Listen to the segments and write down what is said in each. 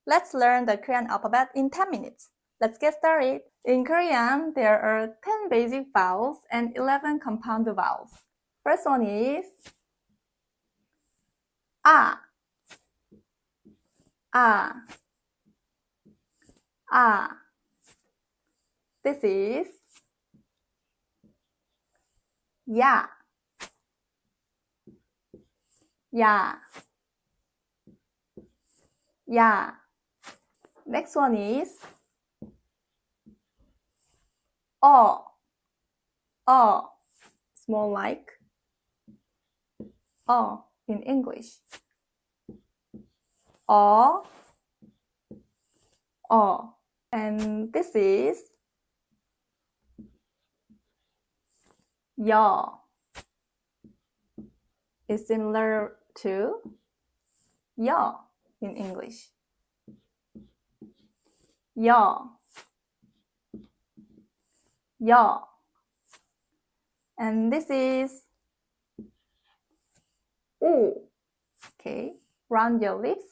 Let's learn the Korean alphabet in 10 minutes. Let's get started. In Korean, there are 10 basic vowels and 11 compound vowels. First one is A. A. A. This is Ya. Ya. Ya. Next one is O. O. Small like O in English. O. O. And this is Yo. It's similar to Yo in English. Yo. Yo. And this is U. Okay, round your lips.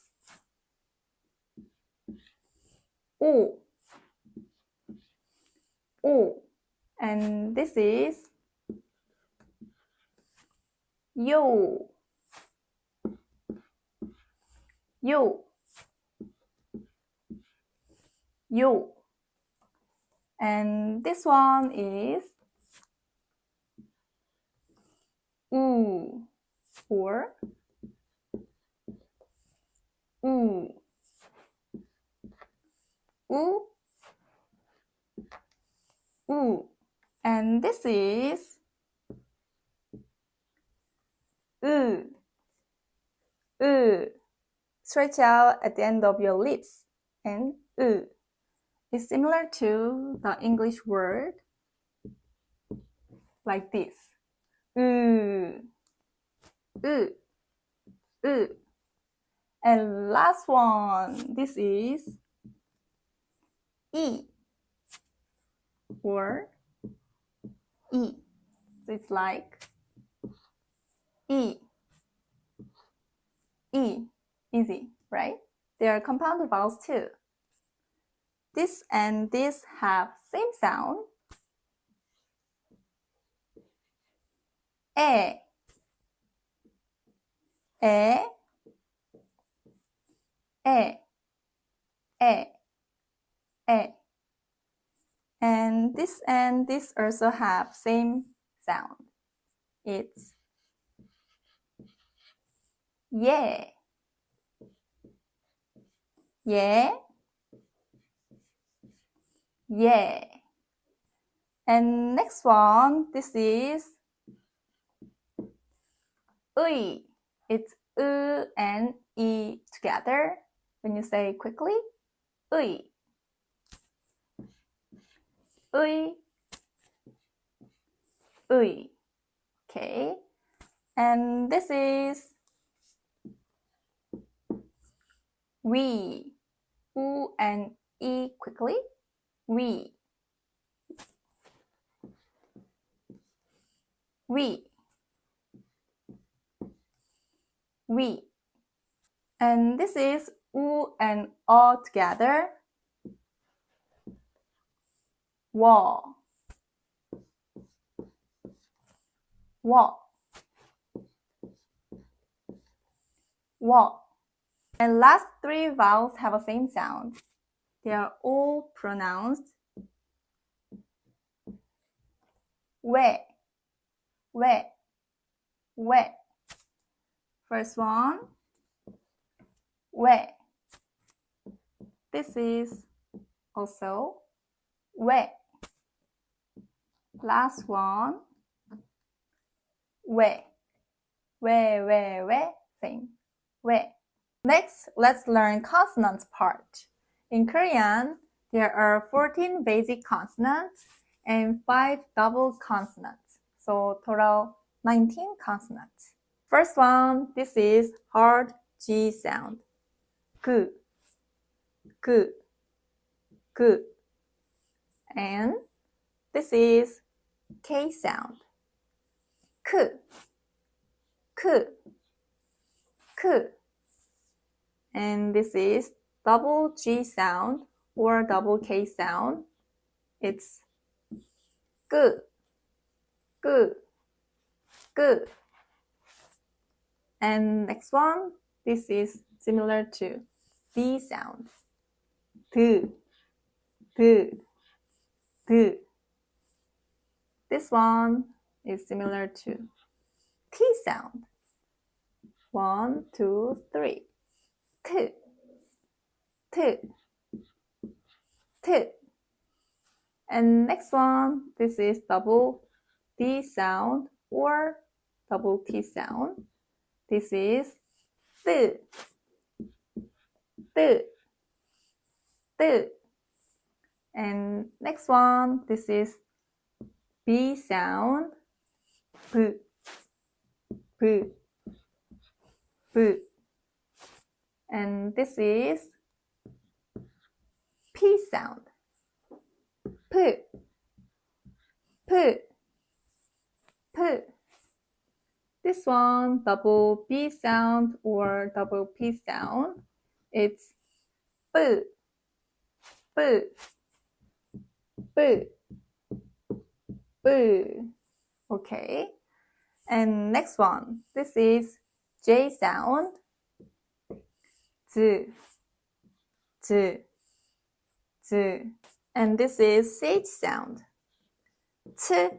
U. U. And this is You. You. You. And this one is U or U. U. U. And this is U. U. Stretch out at the end of your lips. And U. It's similar to the English word like this. U. U. U. And last one, this is E or E. So it's like E. E. Easy, right? There are compound vowels too. This and this have same sound. E. E. E. E. E. And this also have same sound. It's Yeah. Yeah. Yeah. And next one, this is Ui. It's U and E together. When you say quickly, Ui. Ui. Ui. Okay. And this is We. U and E quickly. We. We. We. And this is U and O together. Wo. Wo. Wo. And last three vowels have the same sound. They are all pronounced We. We. We. First one, We. This is also We. Last one, We. We. Same. We. Next, let's learn consonants part. In Korean, there are 14 basic consonants and 5 double consonants. So total 19 consonants. First one, this is hard G sound. Gu. Gu. Gu. And this is K sound. Ku. Ku. Ku. And this is double G sound or double K sound. It's good, good, good. And next one, this is similar to D sound. D, D, D. This one is similar to T sound. 1, 2, 3. T, T, T. And next one, this is double D sound or double T sound. This is D, D, D. And next one, this is B sound, B, B, B. And this is P sound, P, P, P. This one, double B sound or double P sound. It's B, B, B, B. Okay. And next one, this is J sound. Z, Z, Z. And this is CH sound. T,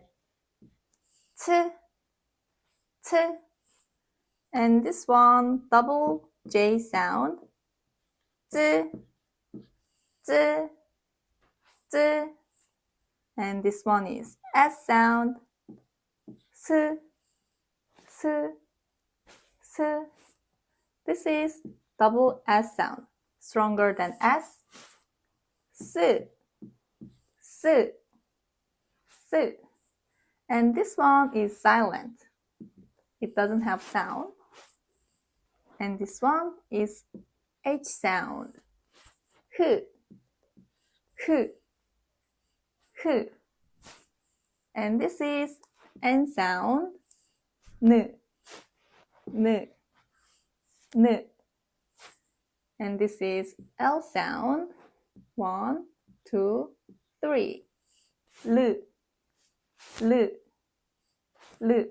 T, T. And this one, double J sound. Z, Z, Z. And this one is S sound. S, S, S. This is double S sound, stronger than S. S, S, S. And this one is silent. It doesn't have sound. And this one is H sound. H, H, H. And this is N sound. N, N, N. And this is L sound. 1, 2, 3. L, L, L.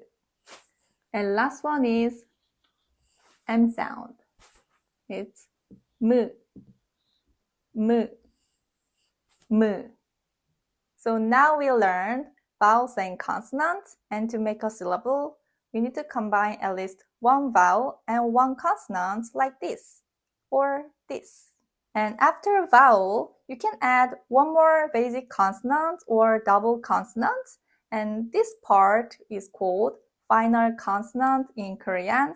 And last one is M sound. It's M, M, M. So now we learned vowels and consonants, and to make a syllable, we need to combine at least one vowel and one consonant like this or this. And after a vowel, you can add one more basic consonant or double consonant, and this part is called final consonant in Korean,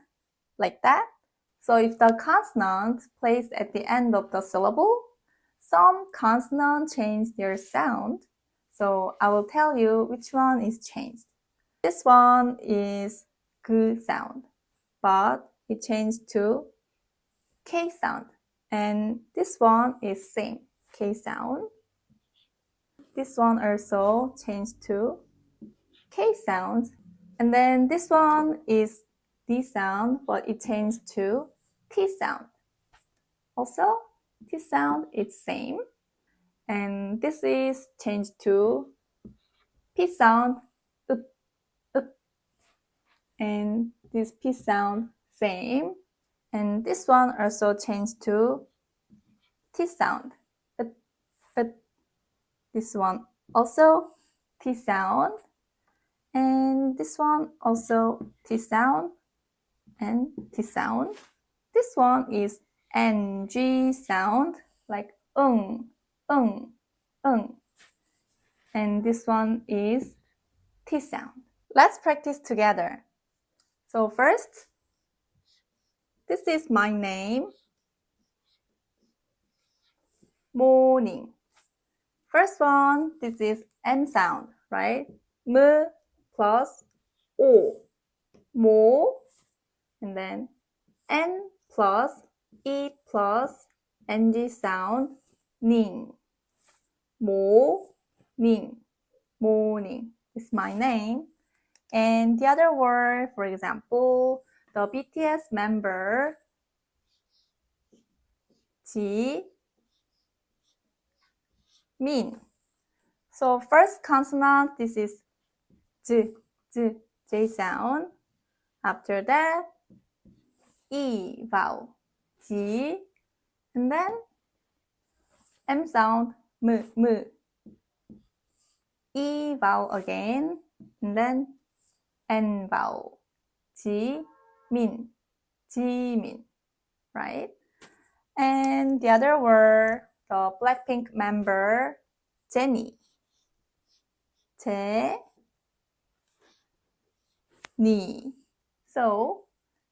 like that. So if the consonant placed at the end of the syllable, some consonants change their sound. So I will tell you which one is changed. This one is G sound, but it changed to K sound. And this one is same, K sound. This one also changed to K sound. And then this one is D sound, but it changed to T sound. Also, T sound is same. And this is changed to P sound, up, up. And this P sound, same. And this one also changed to T sound, up, up. This one also T sound. And this one also T sound and T sound. This one is NG sound, like And this one is T sound. Let's practice together. So first, this is my name, morning. First one, this is M sound, right? M plus O, mo. And then N plus E plus NG sound, ning. Morning, morning is my name. And the other word, for example, the BTS member 지, 민. So first consonant, this is j, j sound. After that, e vowel, 지, and then m sound, m, e vowel again, and then n vowel, 지, 민, 지민, right? And the other word, the Blackpink member, Jennie. Ni. So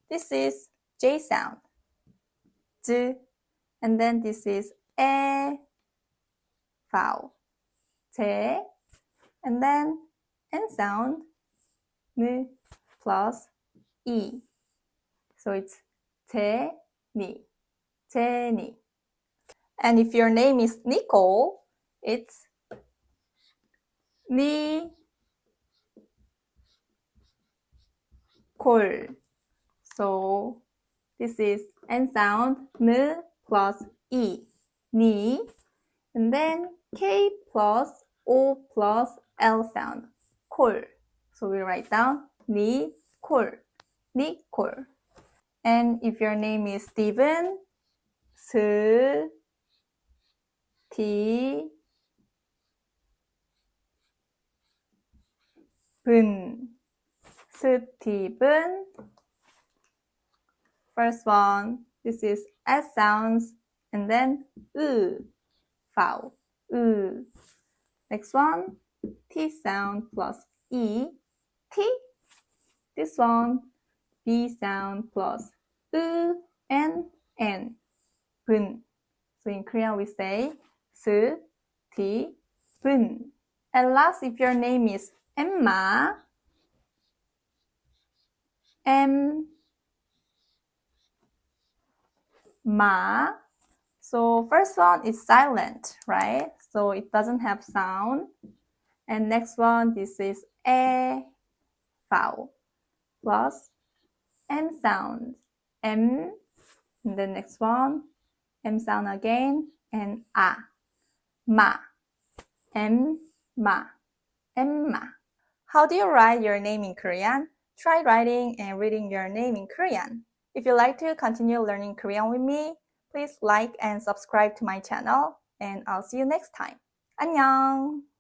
this is J sound, J, and then this is E vowel, J, and then N sound, N plus E. So it's Jennie, Jennie. And if your name is Nicole, it's Nicole. So this is N sound, N plus E, Ni, and then K plus O plus L sound, Col. So we write down Nicole, Nicole. And if your name is Steven, Steven. First one, this is S sounds, and then vowel, Next one, T sound plus E, T. This one, B sound plus and N, 분. So in Korean we say 분. And last, if your name is Emma, Ma. So first one is silent, right? So it doesn't have sound. And next one, this is E vowel plus M sound, M. And the next one, M sound again, and A, ma, Emma, Emma. How do you write your name in Korean? Try writing and reading your name in Korean. If you'd like to continue learning Korean with me, please like and subscribe to my channel, and I'll see you next time. 안녕!